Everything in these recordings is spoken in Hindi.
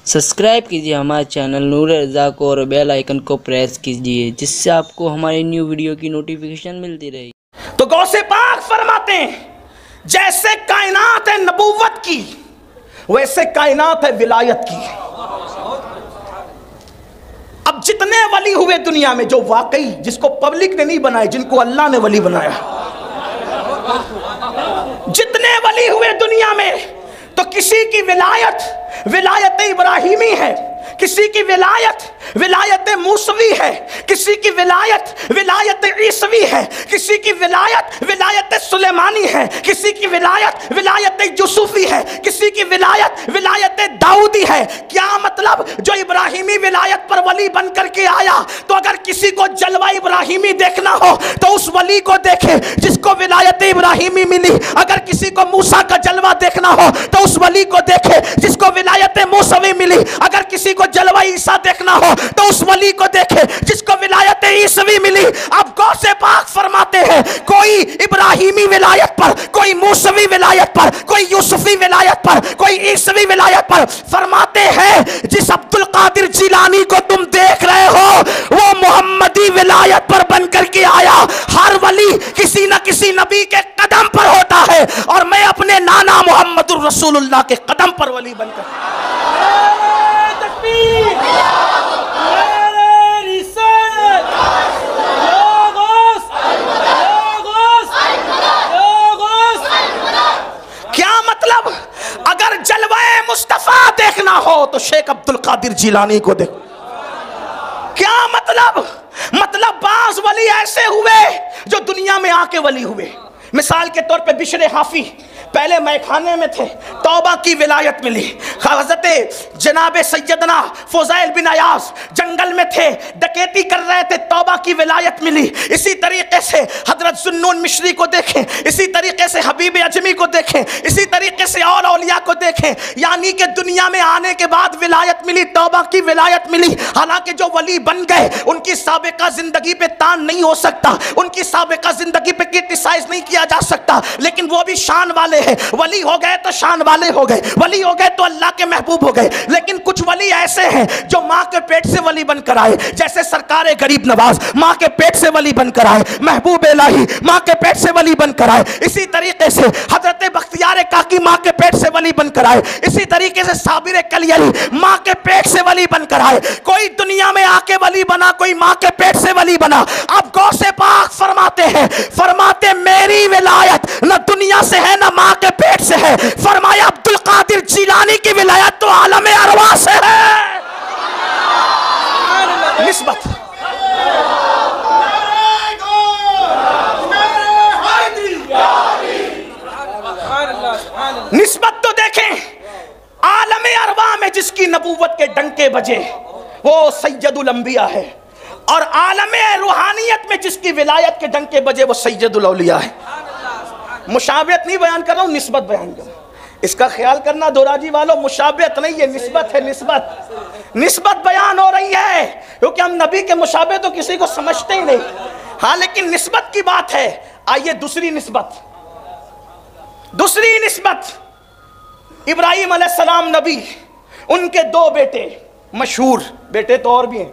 सब्सक्राइब कीजिए हमारे चैनल नूर रज़ा को और बेल आइकन को प्रेस कीजिए, जिससे आपको हमारी न्यू वीडियो की नोटिफिकेशन मिलती रहे। तो गौसे पाक फरमाते हैं, जैसे कायनात है नबूवत की, वैसे कायनात है विलायत की। अब जितने वली हुए दुनिया में, जो वाकई जिसको पब्लिक ने नहीं बनाए, जिनको अल्लाह ने वली बनाया, जितने वली हुए दुनिया में, तो किसी की विलायत इब्राहिमी है, किसी की विलायत मूसवी है, किसी की विलायत ईसवी है, किसी की विलायत सुलेमानी है, किसी की विलायत यूसुफी है, किसी की विलायत दाऊदी है। क्या मतलब? जो इब्राहिमी विलायत पर वली बन करके आया, तो अगर किसी को जलवा इब्राहिमी देखना हो तो उस वली को देखे जिसको विलायत इब्राहिमी मिली। अगर किसी को मूसा का जलवा देखना हो तो उस वली को देखे जिसको विलायत मूसवी मिली। अगर किसी को जलवा ईसा देखना हो तो उस वली को देखे जिसको विलायत ईसवी मिली। अब गौसे पाक फरमाते हैं, कोई इब्राहिमी विलायत पर, कोई मूसवी विलायत पर, कोई यूसुफी विलायत पर, कोई ईसवी विलायत पर, फरमाते हैं जिस अब्दुल कादिर जिलानी को तुम देख रहे हो वो मोहम्मदी विलायत पर बनकर के आया। हर वली किसी न किसी नबी के कदम पर होता है, और मैं अपने नाना मोहम्मदुर रसूलुल्लाह के कदम पर वली बनकर। क्या मतलब? अगर जलवाए मुस्तफा देखना हो तो शेख अब्दुल कादिर जिलानी को देखो। क्या मतलब? बाज वली ऐसे हुए जो दुनिया में आके वली हुए। मिसाल के तौर पे बिशरे हाफी पहले मैखाने में थे, तौबा की विलायत मिली। हज़रत जनाब सैयदना फुज़ैल बिन अयाज़ जंगल में थे, डकैती कर रहे थे, तौबा की विलायत मिली। इसी तरीके से हज़रत ज़ुन्नून मिश्री को देखें, इसी तरीके से हबीब अजमी को देखें, इसी तरीके से और औलिया को देखें। यानी कि दुनिया में आने के बाद विलायत मिली, तौबा की विलायत मिली। हालांकि जो वली बन गए उनकी साबिका जिंदगी पे तान नहीं हो सकता, उनकी साबिका जिंदगी पे क्रिटिसाइज नहीं किया जा सकता, लेकिन वो भी शान वाले है। वली हो गए तो शान वाले हो गए, वली हो गए तो अल्लाह के महबूब हो गए। लेकिन कुछ वली ऐसे हैं जो माँ के पेट से वली बनकर आए, जैसे सरकार गरीब नवाज माँ के पेट से वली बनकर आए, महबूब इलाही माँ के पेट से वली बनकर आए। इसी तरीके से हजरत बख्तियार काकी माँ के पेट से वली बनकर आए। इसी तरीके से साबिर कलियली माँ के पेट से वली बनकर आए। कोई दुनिया में आके वली बना, कोई माँ के पेट से वली बना। अब गौसे पाक फरमाते मेरी विलायत न दुनिया से है न माँ के पेट से है। फरमाया अब्दुल कादिर जिलानी की विलायत तो आलम अरवाह से है। निस्बत तो देखें, आलम अरवाह में जिसकी नबूवत के डंके बजे वो सैयदुल अंबिया है, और आलम रूहानियत में जिसकी विलायत के डंके बजे वो सैयदुल औलिया है। मुशाबियत नहीं बयान कर रहा हूं, निस्बत बयान कर रहा हूं। इसका ख्याल करना दोराजी वालों, मुशाबियत नहीं है, निस्बत है। निस्बत बयान हो रही है, क्योंकि हम नबी के मुशाबे तो किसी को समझते ही नहीं। हाँ, लेकिन निस्बत की बात है। आइए दूसरी निस्बत इब्राहिम अलैहिस्सलाम नबी, उनके दो बेटे, मशहूर बेटे तो और भी हैं,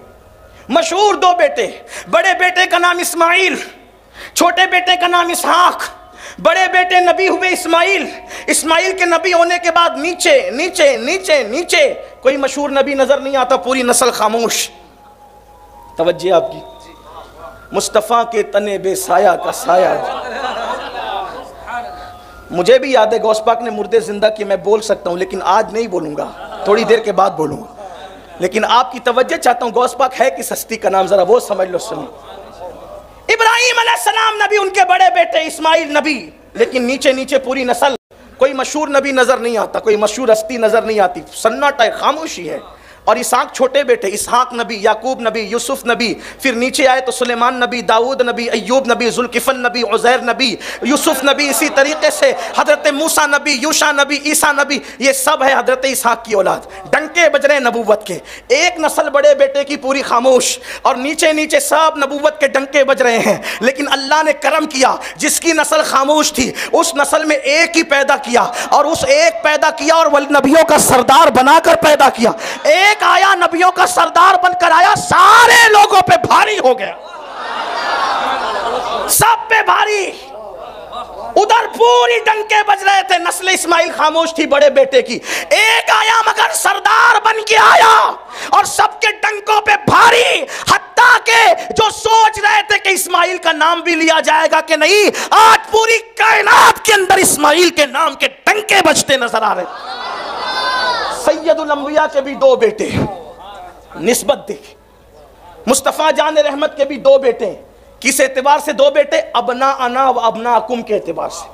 मशहूर दो बेटे। बड़े बेटे का नाम इस्माइल, छोटे बेटे का नाम इसहाक। बड़े बेटे नबी हुए इस्माइल के नबी होने के बाद नीचे नीचे नीचे नीचे कोई मशहूर नबी नजर नहीं आता, पूरी नस्ल खामोश। तवज्जो आपकी, मुस्तफ़ा के तने बेसाया का साया। मुझे भी याद है गौस पाक ने मुर्दे जिंदा किए, मैं बोल सकता हूं, लेकिन आज नहीं बोलूंगा, थोड़ी देर के बाद बोलूंगा। लेकिन आपकी तवज्जो चाहता हूं, गौस पाक है किस हस्ती का नाम, जरा वो समझ लो, सुनो। इब्राहिम अलैहिस्सलाम नबी, उनके बड़े बेटे इस्माइल नबी, लेकिन नीचे नीचे पूरी नस्ल, कोई मशहूर नबी नजर नहीं आता, कोई मशहूर हस्ती नजर नहीं आती, सन्नाटा है, खामोशी है। और इसहाक छोटे बेटे, इसहाक नबी, याकूब नबी, यूसुफ नबी, फिर नीचे आए तो सुलेमान नबी, दाऊद नबी, अय्यूब नबी, जुल्किफल नबी, उज़ैर नबी, यूसुफ नबी, इसी तरीके से हजरत मूसा नबी, यूशा नबी, ईसा नबी, ये सब है हजरत इसहाक की औलाद। डंके बज रहे नबूवत के, एक नस्ल बड़े बेटे की पूरी खामोश, और नीचे नीचे सब नबूवत के डंके बज रहे हैं। लेकिन अल्लाह ने करम किया, जिसकी नस्ल खामोश थी उस नस्ल में एक ही पैदा किया, और उस एक पैदा किया और वल नबियों का सरदार बनाकर पैदा किया। एक आया नबियों का सरदार बनकर आया, सारे लोगों पे भारी हो गया, सब पे भारी। उधर पूरी डंके बज रहे थे, नस्ल इस्माइल खामोश थी बड़े बेटे की। एक आया मगर सरदार बन के आया और सबके डंकों पे भारी, हत्ता के जो सोच रहे थे कि इस्माइल का नाम भी लिया जाएगा कि नहीं, आज पूरी कायनात के अंदर इस्माइल के नाम के डंके बजते नजर आ रहे। सैयदुल अंबिया के भी दो बेटे, निस्बत देखिए, मुस्तफ़ा जान रहमत के भी दो बेटे। किस एतबार से दो बेटे? अबना अना व अबना कुम के एतबार से,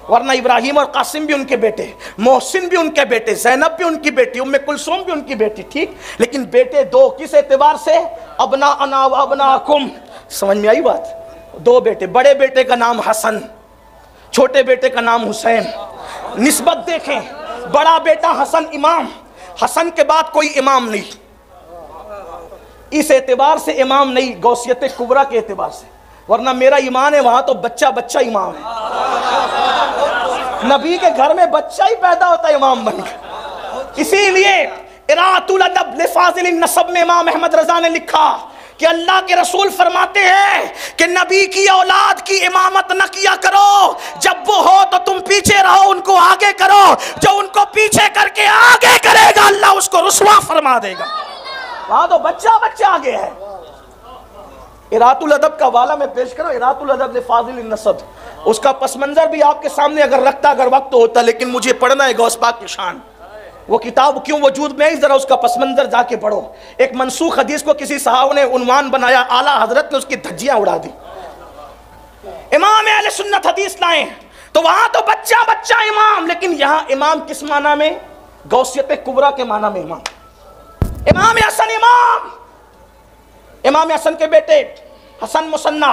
वरना इब्राहिम और कासिम भी उनके बेटे, मोहसिन भी उनके बेटे, ज़ैनब भी उनकी बेटी, उम्मे कुलसूम भी उनकी बेटी, ठीक। लेकिन बेटे दो, किस एतबार से? अबना अना व अबना कुम। समझ में आई बात? दो बेटे, बड़े बेटे का नाम हसन, छोटे बेटे का नाम हुसैन। निस्बत देखें, बड़ा बेटा हसन इमाम, हसन के बाद कोई इमाम नहीं, इस एतबार से इमाम नहीं, गौसियत कुबरा के एतबार से, वरना मेरा ईमान है वहां तो बच्चा बच्चा इमाम है। नबी के घर में बच्चा ही पैदा होता है इमाम बनकर। इसीलिए इरातुल अदब लिफाजिल नसब में इमाम अहमद रजा ने लिखा कि अल्लाह के रसूल फरमाते हैं कि नबी की औलाद की इमामत न किया करो, जब वो हो तो तुम पीछे रहो, उनको आगे करो। जो उनको पीछे करके आगे करेगा अल्लाह उसको रुसवा फरमा देगा। वहां तो बच्चा बच्चा आगे है। इरातुल अदब का वाला मैं पेश करूं, इरातुल अदब लिफाजिल नसब, उसका पस मंजर भी आपके सामने अगर रखता, अगर वक्त होता, लेकिन मुझे पढ़ना है गौस पाक की शान। वो किताब क्यों वजूद में, जरा उसका पस मंजर जाके पढ़ो। एक मनसूख हदीस को किसी साहब ने उन्वान बनाया, आला हजरत ने उसकी धज्जियां उड़ा दी। इमाम अहले सुन्नत हदीस लाए तो वहां तो बच्चा बच्चा इमाम, लेकिन यहां इमाम किस माना में? गौसियत कुबरा के माना में इमाम। इमाम हसन इमाम, इमाम हसन के बेटे हसन मुसन्ना,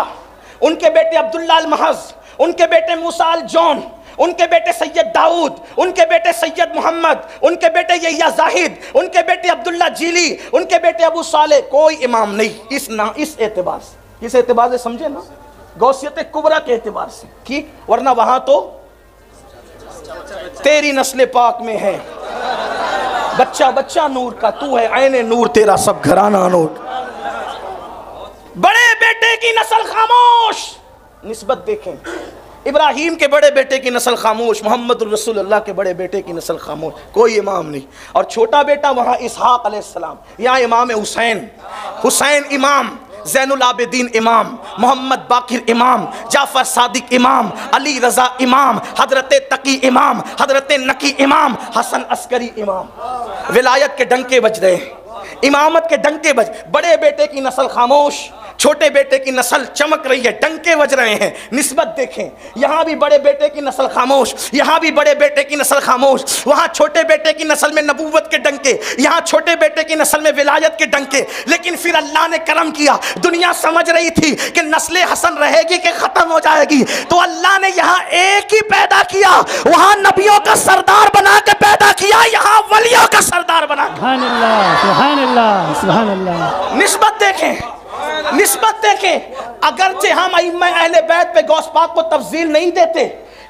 उनके बेटे अब्दुल्ला अल महज, उनके बेटे मूसा अल जौन, उनके बेटे सैयद दाऊद, उनके बेटे सैयद मोहम्मद, उनके बेटे यहिया जाहिद, उनके बेटे अब्दुल्ला जीली, उनके बेटे अबू साले। कोई इमाम नहीं इस एतबार से, इस एतबार से समझे ना, गौसियत कुबरा के एतबार से, ठीक। वरना वहां तो तेरी नस्ल पाक में है बच्चा बच्चा नूर का, तू है ऐने नूर, तेरा सब घराना नूर। बड़े बेटे की नस्ल खामोश, निस्बत देखें, इब्राहिम के बड़े बेटे की नस्ल खामोश, मोहम्मद रसूलुल्लाह के बड़े बेटे की नस्ल खामोश, कोई इमाम नहीं। और छोटा बेटा वहाँ इसहाक अलैहिस्सलाम, यहाँ इमाम हुसैन, हुसैन इमाम, ज़ैनुल आबिदीन इमाम, मोहम्मद बाकिर इमाम, जाफ़र सादिक इमाम, अली रज़ा इमाम, हज़रत तकी इमाम, हज़रत नकी इमाम, हसन अस्करी इमाम। विलायत के डंके बज रहे हैं, इमामत के डंके बज, बड़े बेटे की नस्ल खामोश, छोटे बेटे की नस्ल चमक रही है, डंके बज रहे हैं। निस्बत देखें, यहाँ भी बड़े बेटे की नस्ल खामोश, यहाँ भी बड़े बेटे की नस्ल खामोश, वहाँ छोटे बेटे की नस्ल में नबूवत के डंके, यहाँ छोटे बेटे की नस्ल में विलायत के डंके। लेकिन फिर अल्लाह ने करम किया, दुनिया समझ रही थी कि नस्ल हसन रहेगी कि खत्म हो जाएगी, तो अल्लाह ने यहाँ एक ही पैदा किया, वहाँ नबियों का सरदार बना के पैदा किया, यहाँ वलियों का सरदार बना। सुभान अल्लाह, सुभान अल्लाह, सुभान अल्लाह। निस्बत देखें, निस्बत देखें, अगरचे हम अइम्मा अहले बैत पे गौस पाक को तफजील नहीं देते,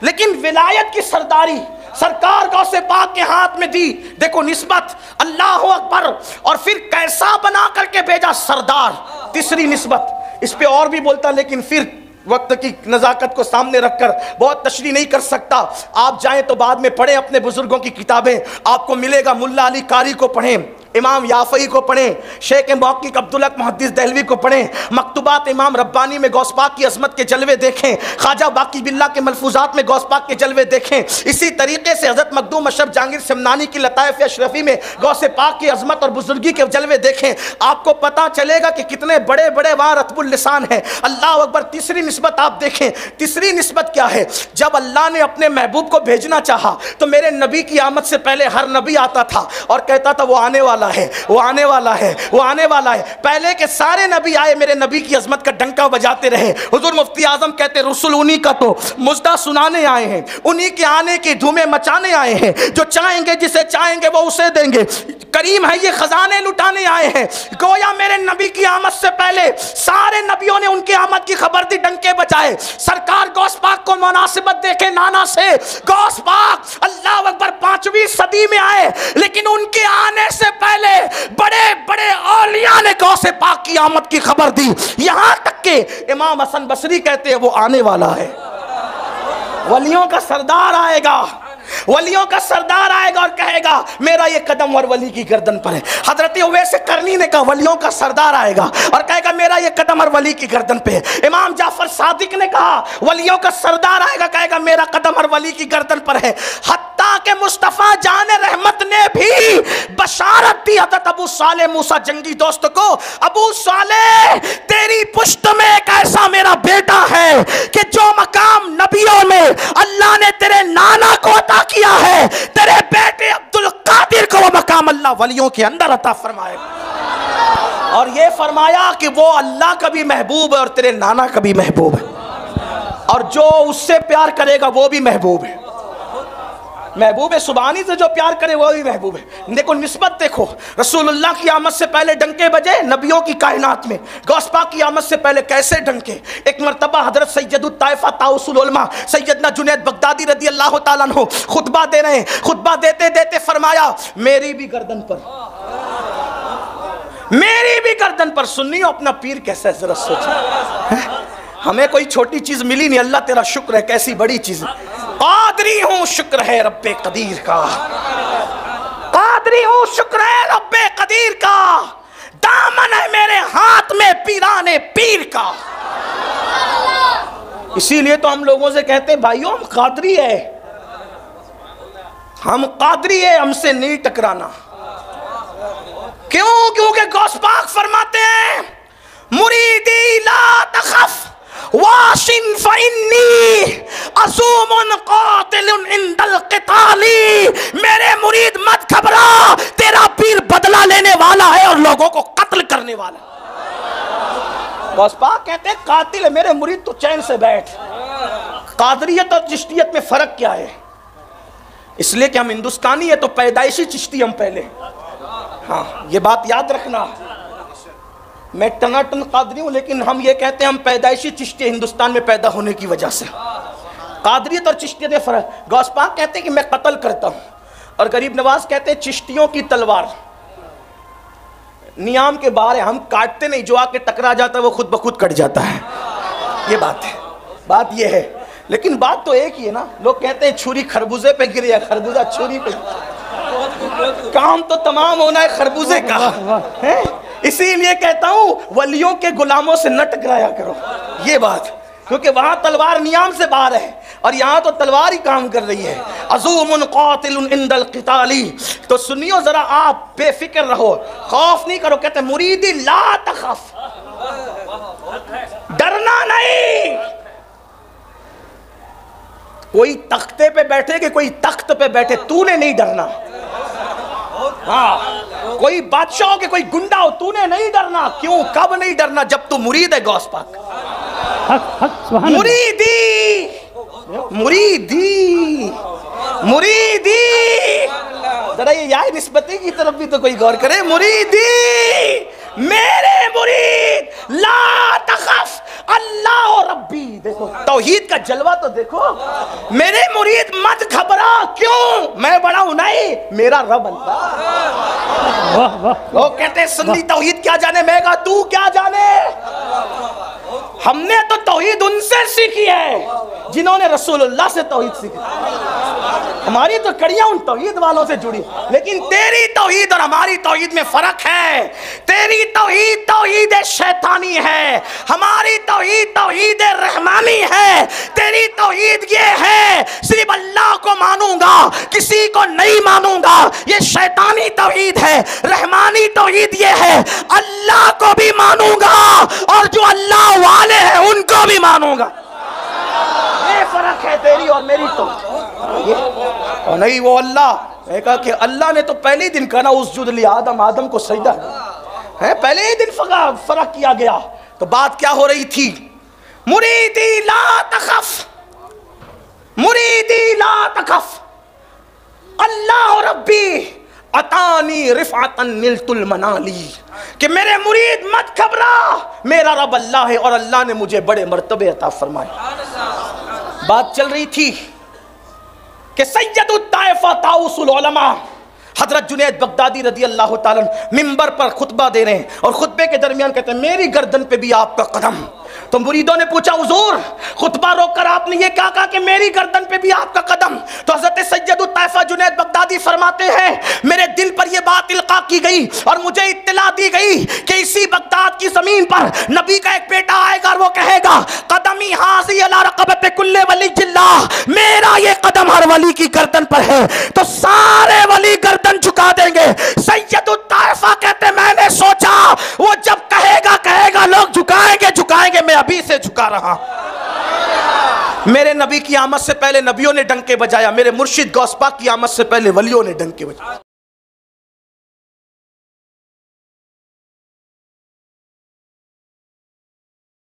लेकिन विलायत की सरदारी सरकार गौसे पाक के हाथ में दी। देखो निस्बत, अल्लाह अकबर, और फिर कैसा बना करके भेजा? सरदार। तीसरी निस्बत, इस पे और भी बोलता, लेकिन फिर वक्त की नज़ाकत को सामने रखकर बहुत तशरीह नहीं कर सकता। आप जाएं तो बाद में पढ़ें अपने बुजुर्गों की किताबें, आपको मिलेगा। मुल्ला अली कारी को पढ़ें, इमाम याफ़ई को पढ़ें, शेख मुहक्किक अब्दुल हक मुहद्दिस दहलवी को पढ़ें, मकतूबात इमाम रब्बानी में गौस पाक की अज़मत के जलवे देखें, ख्वाजा बाकी बिल्ला के मलफूजात में गौस पाक के जलवे देखें। इसी तरीके से हज़रत मखदूम अशरफ जहांगीर सिमनानी की लताइफ़ अशरफी में गौसे पाक की अज़मत और बुजुर्गी के जलवे देखें, आपको पता चलेगा कि कितने बड़े बड़े वहाँ रतबुल लिसान हैं। अल्लाह अकबर। तीसरी निस्बत आप देखें, तीसरी निस्बत क्या है? जब अल्लाह ने अपने महबूब को भेजना चाहा तो मेरे नबी की आमद से पहले हर नबी आता था और कहता था वो आने वाला वाला है, वो आने वाला है, वो आने वाला है। पहले के सारे नबी आए, मेरे नबी की अजमत का डंका बजाते रहे। हुजूर मुफ्ती आजम कहते रसूल उन्हीं का तो मुजदा सुनाने आए हैं, उन्हीं के आने की धूमें मचाने आए हैं। जो चाहेंगे, जिसे चाहेंगे वो उसे देंगे। करीम है ये, खजाने लुटाने आए हैं। गोया मेरे नबी की आमद से पहले सारे नबियों ने उनकी आमद की खबर दी, डंके बजाए। सरकार गौस पाक को मुनासिबत देखे नाना से। गौस पाक अल्लाह अकबर 5वीं सदी में आए, लेकिन उनके आने से पहले बड़े बड़े औलिया ने गौस पाक की आमद की खबर दी। यहां तक के इमाम हसन बसरी कहते हैं वो आने वाला है। वलियों का सरदार आएगा, वलियों का सरदार आएगा और कहेगा मेरा ये कदम और वली की गर्दन पर है। हजरत उवैस करनी ने कहा वलियों का सरदार आएगा और कहेगा मेरा ये कदम और वली की गर्दन पे है। इमाम जाफर सादिक ने कहा वलियों का सरदार आएगा, कहेगा मेरा कदम और वली की गर्दन पर है। हत्ता के मुस्तफा जाने रहमत ने भी बशारत दी हजरत अबू साले मूसा जंगी दोस्त को, अबू साले तेरी पुश्त में एक ऐसा मेरा बेटा है कि जो मकाम नबियों में अल्लाह ने तेरे नाना को अता किया है, तेरे बेटे अब्दुल कादिर को वो मकाम अल्लाह वलियों के अंदर अता फरमाएगा। और ये फरमाया कि वो अल्लाह का भी महबूब है और तेरे नाना का भी महबूब है, और जो उससे प्यार करेगा वो भी महबूब है। महबूब है सुबानी से जो प्यार करे वो भी महबूब है। देखो निस्बत देखो, रसूलुल्लाह की आमद से पहले डंके बजे नबियों की कायनात में, गौस पाक की आमद से पहले कैसे डंके। एक मरतबा हजरत सैयदुत ताइफा ताउसुल उलमा सैयदना जुनैद बगदादी रदी अल्लाह ताला अन्हु खुतबा दे रहे हैं। खुतबा देते देते फरमाया मेरी भी गर्दन पर, मेरी भी गर्दन पर। सुन्नियों अपना पीर कैसा है जरा सोचो। हमें कोई छोटी चीज मिली नहीं, अल्लाह तेरा शुक्र है, कैसी बड़ी चीज। कादरी हूं शुक्र है रब्बे कदीर का, कादरी हूं शुक्र है रब्बे कदीर का, दामन है मेरे हाथ में पीराने पीर का। इसीलिए तो हम लोगों से कहते हैं भाइयों हम कादरी है, हम कादरी है, हमसे नहीं टकराना। क्यों? क्योंकि गौस पाक फरमाते हैं मुरीदी ला तखफ वाशिन फइन्नी असूमुन कातिलुन इंदल क़िताली। मेरे मुरीद मत घबरा, तेरा पीर बदला लेने वाला है और लोगों को कत्ल करने वाला है। गौस पाक कहते हैं कातिल है मेरे मुरीद, तो चैन से बैठ। कादरियत और चिश्तियत में फर्क क्या है? इसलिए कि हम हिंदुस्तानी है तो पैदाइशी चिश्ती हम पहले। हाँ ये बात याद रखना, मैं टनाटन कादरी हूं, लेकिन हम ये कहते हैं हम पैदाइशी चिश्ती हिंदुस्तान में पैदा होने की वजह से। कादरियत और चिश्तियत में फर्क। गौस पाक कहते हैं कि मैं कत्ल करता हूं, और गरीब नवाज कहते हैं चिश्तियों की तलवार नियाम के बाहर है, हम काटते नहीं, जो आके टकरा जाता है वो खुद ब खुद कट जाता है। ये बात है, बात ये है। लेकिन बात तो एक ही है ना, लोग कहते हैं छुरी खरबूजे पे गिरी है, खरबूजा छुरी पे। काम तो तमाम होना है खरबूजे का है। इसीलिए कहता हूं वलियों के गुलामों से न टकराया करो, ये बात, क्योंकि वहां तलवार नियाम से बाहर है और यहाँ तो तलवार ही काम कर रही है। अज़ूमुन क़ातिलुन इंदल क़िताली। तो सुनियो जरा, आप बेफिक्र रहो, खौफ नहीं करो। कहते मुरीदी ला तखफ, डरना नहीं। कोई तख्ते पे बैठे कि कोई तख्त पे बैठे, तूने नहीं डरना। हाँ कोई बादशाह हो कि कोई गुंडा हो, तूने नहीं डरना। क्यों? कब नहीं डरना? जब तू मुरीद है गौस पाक। मुरीदी मुरीदी मुरीदी, जरा ये याद निस्बती की तरफ भी तो कोई गौर करे। मुरीदी मेरे मुरीद ला तखफ अल्लाह रब्बी। देखो तौहीद का जलवा तो देखो। मेरे मुरीद मत घबरा। क्यों? मैं बड़ा हूं नहीं, मेरा रब अल्लाह। लोग कहते हैं सुन्नी तौहीद क्या जाने, मैं कहा तू क्या जाने। हमने तो तौहीद उनसे सीखी है जिन्होंने रसूलुल्लाह से तौहीद सीखी। हमारी तो कड़ियां उन तौहीद वालों से जुड़ी, लेकिन तेरी तौहीद और हमारी तौहीद में फर्क है। तेरी तौहीद तौहीद शैतानी है, हमारी तौहीद तौहीद रहमानी है। तेरी तौहीद ये है सिर्फ अल्लाह को मानूंगा, किसी को नहीं मानूंगा, ये शैतानी तौहीद है। रहमानी तौहीद ये है अल्लाह को भी मानूंगा और जो अल्लाह वाले हैं उनको भी मानूंगा। ये फर्क है तेरी और मेरी। तो ये और नहीं, वो अल्लाह मैं कहा कि अल्लाह ने तो पहले ही दिन कहा ना उसजुद ली आदम, आदम को सजदा है, पहले ही दिन फर्क किया गया। तो बात क्या हो रही थी? मुरीदी ला तखफ, मुरीदी ला तखफ, अल्लाह रब्बी अतानी रिफातन निलतुल मनाली, कि मेरे मुरीद मत घबरा, मेरा रब अल्लाह है और अल्लाह ने मुझे बड़े मर्तबे अता फरमाए। बात चल रही थी कि सैयदुत ताइफा ताउसुल उलमा हजरत जुनैद बगदादी रदी अल्लाह ताला मिंबर पर खुतबा दे रहे हैं और खुतबे के दरमियान कहते हैं मेरी गर्दन पे भी आपका कदम। तो मुरीदों ने पूछा हुजूर खुतबा रोककर आपने ये क्या कहा कि मेरी गर्दन पे भी आपका कदम? तो हजरत सैयदुत ताइफा जुनैद बगदादी फरमाते हैं मेरे दिल पर यह बात इल्का की गई और मुझे इत्तला दी गई कि इसी बगदाद की जमीन पर नबी का एक बेटा आएगा और वो कहेगा कदमी हाज़ी अला रक़बत कुल्ले वलील्लाह, मेरा ये कदम हर वली की गर्दन पर है। तो सारे वली गर्दन झुका देंगे। सैयदुत ताइफा कहते मैंने सोचा वो जब कहेगा लोग झुकाएंगे झुकाएंगे, मैं अभी से झुका रहा। मेरे नबी की आमद से पहले नबियों ने डंके बजाया, मेरे मुर्शिद गौस पाक की आमद से पहले वलियों ने डंके बजाया।